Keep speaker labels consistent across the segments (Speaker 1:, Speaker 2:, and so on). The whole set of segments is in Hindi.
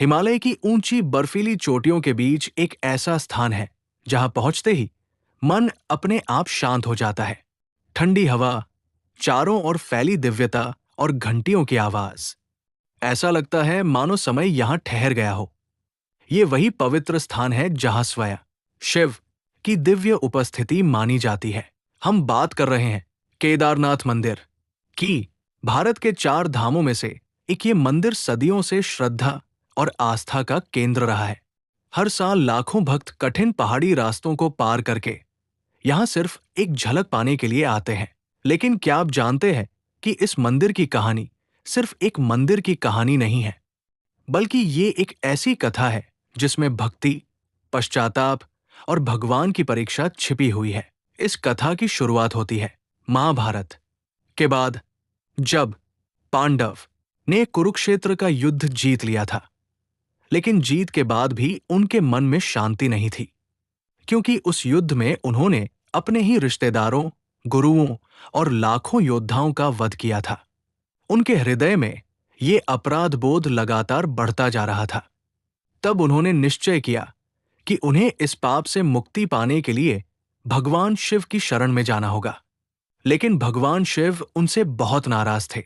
Speaker 1: हिमालय की ऊंची बर्फीली चोटियों के बीच एक ऐसा स्थान है जहां पहुंचते ही मन अपने आप शांत हो जाता है। ठंडी हवा, चारों ओर फैली दिव्यता और घंटियों की आवाज। ऐसा लगता है मानो समय यहां ठहर गया हो। ये वही पवित्र स्थान है जहां स्वयं शिव की दिव्य उपस्थिति मानी जाती है। हम बात कर रहे हैं केदारनाथ मंदिर की। भारत के 4 धामों में से एक ये मंदिर सदियों से श्रद्धा और आस्था का केंद्र रहा है। हर साल लाखों भक्त कठिन पहाड़ी रास्तों को पार करके यहां सिर्फ एक झलक पाने के लिए आते हैं। लेकिन क्या आप जानते हैं कि इस मंदिर की कहानी सिर्फ एक मंदिर की कहानी नहीं है, बल्कि ये एक ऐसी कथा है जिसमें भक्ति, पश्चाताप और भगवान की परीक्षा छिपी हुई है। इस कथा की शुरुआत होती है महाभारत के बाद, जब पांडव ने कुरुक्षेत्र का युद्ध जीत लिया था। लेकिन जीत के बाद भी उनके मन में शांति नहीं थी, क्योंकि उस युद्ध में उन्होंने अपने ही रिश्तेदारों, गुरुओं और लाखों योद्धाओं का वध किया था। उनके हृदय में ये अपराध बोध लगातार बढ़ता जा रहा था। तब उन्होंने निश्चय किया कि उन्हें इस पाप से मुक्ति पाने के लिए भगवान शिव की शरण में जाना होगा। लेकिन भगवान शिव उनसे बहुत नाराज थे।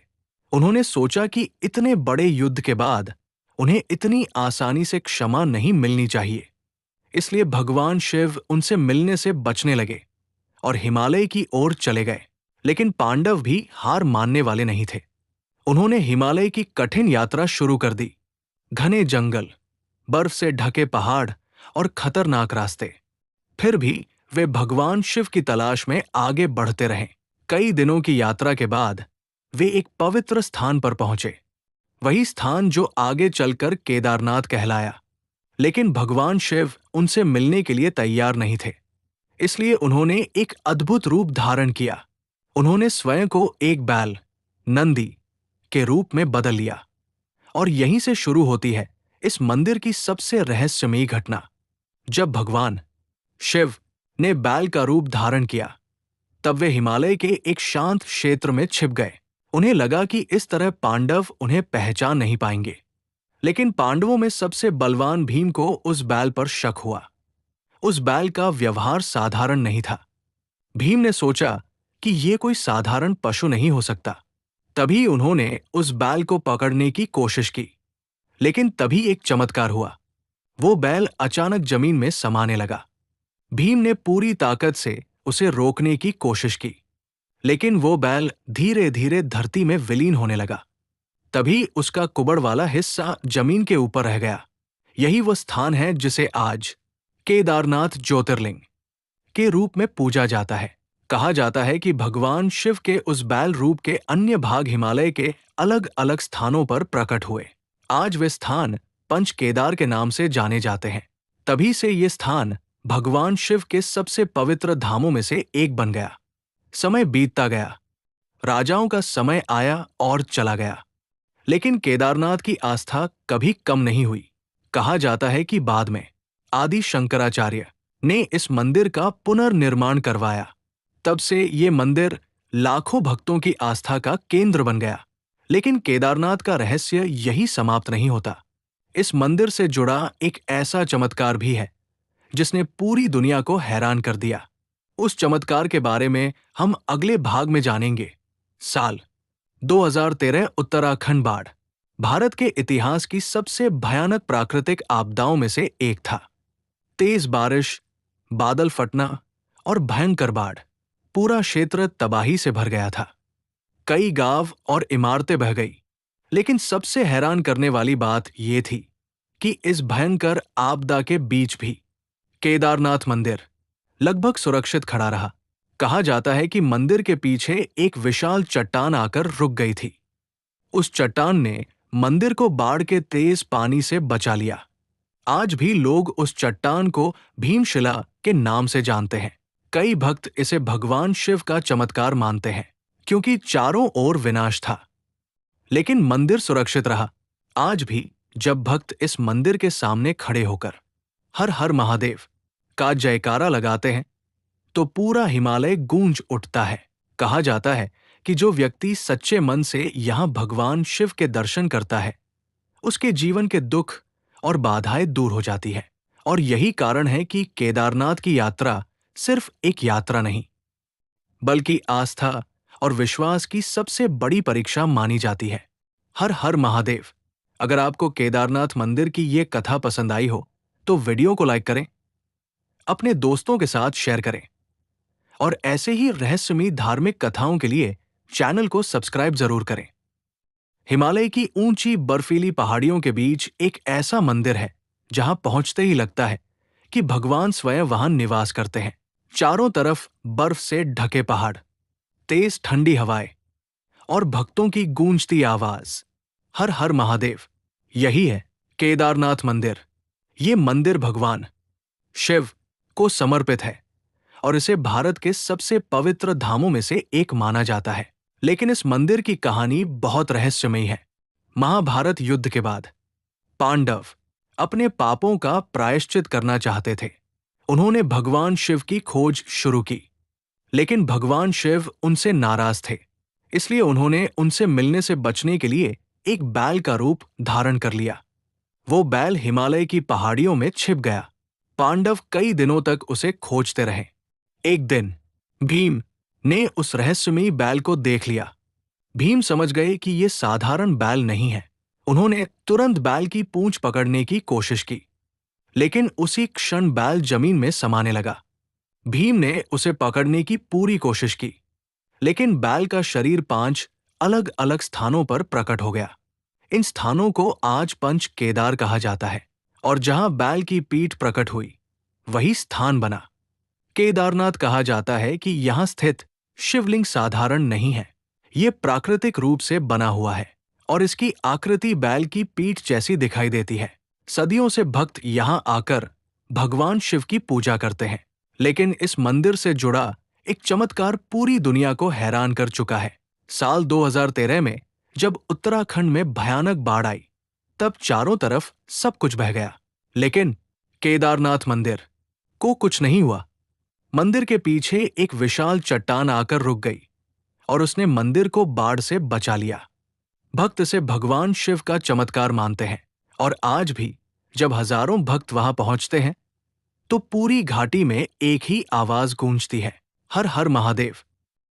Speaker 1: उन्होंने सोचा कि इतने बड़े युद्ध के बाद उन्हें इतनी आसानी से क्षमा नहीं मिलनी चाहिए। इसलिए भगवान शिव उनसे मिलने से बचने लगे और हिमालय की ओर चले गए। लेकिन पांडव भी हार मानने वाले नहीं थे। उन्होंने हिमालय की कठिन यात्रा शुरू कर दी। घने जंगल, बर्फ से ढके पहाड़ और खतरनाक रास्ते। फिर भी वे भगवान शिव की तलाश में आगे बढ़ते रहे। कई दिनों की यात्रा के बाद वे एक पवित्र स्थान पर पहुंचे, वही स्थान जो आगे चलकर केदारनाथ कहलाया। लेकिन भगवान शिव उनसे मिलने के लिए तैयार नहीं थे। इसलिए उन्होंने एक अद्भुत रूप धारण किया। उन्होंने स्वयं को एक बैल, नंदी, के रूप में बदल लिया। और यहीं से शुरू होती है इस मंदिर की सबसे रहस्यमयी घटना। जब भगवान शिव ने बैल का रूप धारण किया, तब वे हिमालय के एक शांत क्षेत्र में छिप गए। उन्हें लगा कि इस तरह पांडव उन्हें पहचान नहीं पाएंगे। लेकिन पांडवों में सबसे बलवान भीम को उस बैल पर शक हुआ। उस बैल का व्यवहार साधारण नहीं था। भीम ने सोचा कि ये कोई साधारण पशु नहीं हो सकता। तभी उन्होंने उस बैल को पकड़ने की कोशिश की। लेकिन तभी एक चमत्कार हुआ। वो बैल अचानक जमीन में समाने लगा। भीम ने पूरी ताकत से उसे रोकने की कोशिश की, लेकिन वो बैल धीरे धीरे धरती में विलीन होने लगा। तभी उसका कुबड़ वाला हिस्सा जमीन के ऊपर रह गया। यही वो स्थान है जिसे आज केदारनाथ ज्योतिर्लिंग के रूप में पूजा जाता है। कहा जाता है कि भगवान शिव के उस बैल रूप के अन्य भाग हिमालय के अलग अलग स्थानों पर प्रकट हुए। आज वे स्थान पंच केदार के नाम से जाने जाते हैं। तभी से ये स्थान भगवान शिव के सबसे पवित्र धामों में से एक बन गया। समय बीतता गया, राजाओं का समय आया और चला गया, लेकिन केदारनाथ की आस्था कभी कम नहीं हुई। कहा जाता है कि बाद में आदि शंकराचार्य ने इस मंदिर का पुनर्निर्माण करवाया। तब से ये मंदिर लाखों भक्तों की आस्था का केंद्र बन गया। लेकिन केदारनाथ का रहस्य यही समाप्त नहीं होता। इस मंदिर से जुड़ा एक ऐसा चमत्कार भी है जिसने पूरी दुनिया को हैरान कर दिया। उस चमत्कार के बारे में हम अगले भाग में जानेंगे। साल 2013 उत्तराखंड बाढ़ भारत के इतिहास की सबसे भयानक प्राकृतिक आपदाओं में से एक था। तेज बारिश, बादल फटना और भयंकर बाढ़, पूरा क्षेत्र तबाही से भर गया था। कई गांव और इमारतें बह गई। लेकिन सबसे हैरान करने वाली बात यह थी कि इस भयंकर आपदा के बीच भी केदारनाथ मंदिर लगभग सुरक्षित खड़ा रहा। कहा जाता है कि मंदिर के पीछे एक विशाल चट्टान आकर रुक गई थी। उस चट्टान ने मंदिर को बाढ़ के तेज पानी से बचा लिया। आज भी लोग उस चट्टान को भीमशिला के नाम से जानते हैं। कई भक्त इसे भगवान शिव का चमत्कार मानते हैं, क्योंकि चारों ओर विनाश था, लेकिन मंदिर सुरक्षित रहा। आज भी जब भक्त इस मंदिर के सामने खड़े होकर हर हर महादेव का जयकारा लगाते हैं, तो पूरा हिमालय गूंज उठता है। कहा जाता है कि जो व्यक्ति सच्चे मन से यहां भगवान शिव के दर्शन करता है, उसके जीवन के दुख और बाधाएं दूर हो जाती है। और यही कारण है कि केदारनाथ की यात्रा सिर्फ एक यात्रा नहीं, बल्कि आस्था और विश्वास की सबसे बड़ी परीक्षा मानी जाती है। हर हर महादेव। अगर आपको केदारनाथ मंदिर की ये कथा पसंद आई हो तो वीडियो को लाइक करें, अपने दोस्तों के साथ शेयर करें और ऐसे ही रहस्यमयी धार्मिक कथाओं के लिए चैनल को सब्सक्राइब जरूर करें। हिमालय की ऊंची बर्फीली पहाड़ियों के बीच एक ऐसा मंदिर है जहां पहुंचते ही लगता है कि भगवान स्वयं वहां निवास करते हैं। चारों तरफ बर्फ से ढके पहाड़, तेज ठंडी हवाएं और भक्तों की गूंजती आवाज। हर हर महादेव। यही है केदारनाथ मंदिर। ये मंदिर भगवान शिव को समर्पित है और इसे भारत के सबसे पवित्र धामों में से एक माना जाता है। लेकिन इस मंदिर की कहानी बहुत रहस्यमयी है। महाभारत युद्ध के बाद पांडव अपने पापों का प्रायश्चित करना चाहते थे। उन्होंने भगवान शिव की खोज शुरू की, लेकिन भगवान शिव उनसे नाराज थे। इसलिए उन्होंने उनसे मिलने से बचने के लिए एक बैल का रूप धारण कर लिया। वो बैल हिमालय की पहाड़ियों में छिप गया। पांडव कई दिनों तक उसे खोजते रहे। एक दिन भीम ने उस रहस्यमयी बैल को देख लिया। भीम समझ गए कि ये साधारण बैल नहीं है। उन्होंने तुरंत बैल की पूंछ पकड़ने की कोशिश की, लेकिन उसी क्षण बैल जमीन में समाने लगा। भीम ने उसे पकड़ने की पूरी कोशिश की, लेकिन बैल का शरीर 5 अलग अलग स्थानों पर प्रकट हो गया। इन स्थानों को आज पंच केदार कहा जाता है और जहां बैल की पीठ प्रकट हुई वही स्थान बना केदारनाथ। कहा जाता है कि यहां स्थित शिवलिंग साधारण नहीं है। ये प्राकृतिक रूप से बना हुआ है और इसकी आकृति बैल की पीठ जैसी दिखाई देती है। सदियों से भक्त यहां आकर भगवान शिव की पूजा करते हैं। लेकिन इस मंदिर से जुड़ा एक चमत्कार पूरी दुनिया को हैरान कर चुका है। साल 2013 में जब उत्तराखंड में भयानक बाढ़ आई, तब चारों तरफ सब कुछ बह गया, लेकिन केदारनाथ मंदिर को कुछ नहीं हुआ। मंदिर के पीछे एक विशाल चट्टान आकर रुक गई और उसने मंदिर को बाढ़ से बचा लिया। भक्त इसे भगवान शिव का चमत्कार मानते हैं और आज भी जब हजारों भक्त वहां पहुंचते हैं तो पूरी घाटी में एक ही आवाज गूंजती है, हर हर महादेव।